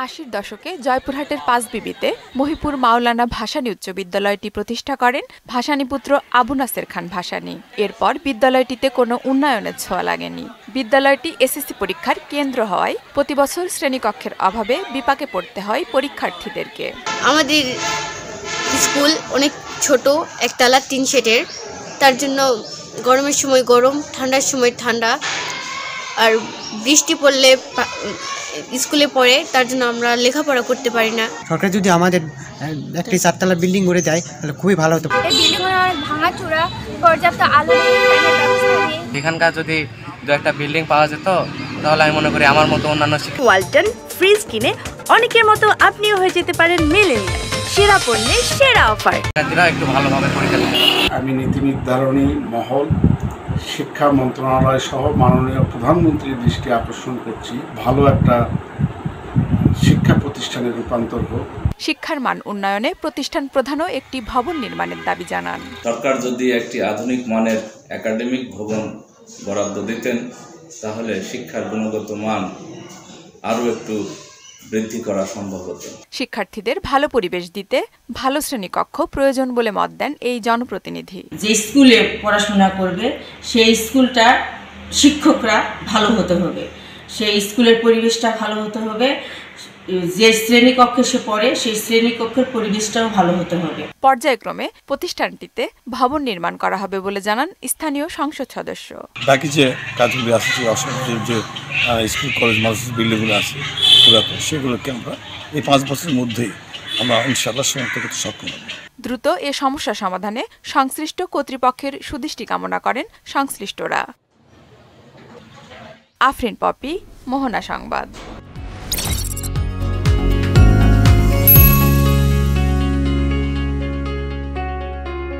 ৮০ দশকে জয়পুরহাটের পাঁচবিবিতে মহিপুর মাওলানা ভাসানী উচ্চ বিদ্যালয়টি প্রতিষ্ঠা করেন ভাসানীপুত্র আবু নাসের খান ভাসানী। এরপর বিদ্যালয়টিতে কোনো উন্নয়নের ছোঁয়া লাগেনি। বিদ্যালয়টি এসএসসি পরীক্ষার কেন্দ্র হওয়ায় প্রতিবছর শ্রেণীকক্ষের অভাবে বিপাকে পড়তে হয় পরীক্ষার্থীদেরকে। আমাদের স্কুল অনেক ছোট, একতলা ৩ শেডের, তার জন্য গরমের সময় গরম, ঠান্ডার সময় ঠান্ডা, আর বৃষ্টি পড়লে স্কুলে পড়ে, তার জন্য আমরা লেখাপড়া করতে পারি না। সরকার যদি আমাদের একটি 4তলা বিল্ডিং করে দেয় তাহলে খুবই ভালো হতো। এই বিল্ডিংগুলো অনেক ভাঙাচোরা, পর্যাপ্ত আলো নেই। এখানকার যদি দু একটা বিল্ডিং পাওয়া যেত তাহলে আমি মনে করি আমার মতো অন্যান্য ওয়ালটন ফ্রিজ কিনে অনেকের মতো আপনিও হয়ে যেতে পারেন মিলেনিয়াল। সেরা পণ্যের সেরা অফার। একটু ভালোভাবে পরিচালনা। আমি নীতি নির্ধারণী মহল, শিক্ষা মন্ত্রণালয় সহ মাননীয় প্রধানমন্ত্রীর দৃষ্টি আকর্ষণ করছি, ভালো একটা শিক্ষা প্রতিষ্ঠানে রূপান্তর হোক। শিক্ষার মান উন্নয়নে প্রতিষ্ঠান প্রধানও একটি ভবন নির্মাণের দাবি জানান। সরকার যদি একটি আধুনিক মানের একাডেমিক ভবন বরাদ্দ দিতেন তাহলে শিক্ষার গুণগত মান আরও একটু বৃদ্ধি করা সম্ভব হতো। শিক্ষার্থীদের ভালো পরিবেশ দিতে ভালো শ্রেণীকক্ষ প্রয়োজন বলে মত দেন এই জনপ্রতিনিধি। যে স্কুলে পড়াশোনা করবে সেই স্কুলটা শিক্ষকরা ভালো হতে হবে, সেই স্কুলের পরিবেশটা ভালো হতে হবে, যে শ্রেণীকক্ষে সে পড়ে সেই শ্রেণীকক্ষের পরিবেশটাও ভালো হতে হবে। পর্যায়ক্রমে প্রতিষ্ঠানটিতে ভবন নির্মাণ করা হবে বলে জানান স্থানীয় সংসদ সদস্য। বাকি যে কাজগুলি আছে, যে স্কুল কলেজ মাদ্রাসা বিল্ডিংগুলো আছে সেগুলোকে আমরা এই 5 বছরের মধ্যেই আমরা ইনশাআল্লাহ সমাপ্ত করতে সক্ষম হব। দ্রুত এ সমস্যা সমাধানে সংশ্লিষ্ট কর্তৃপক্ষের সুদৃষ্টি কামনা করেন সংশ্লিষ্টরা। আফরিন পপি, মোহনা সংবাদ।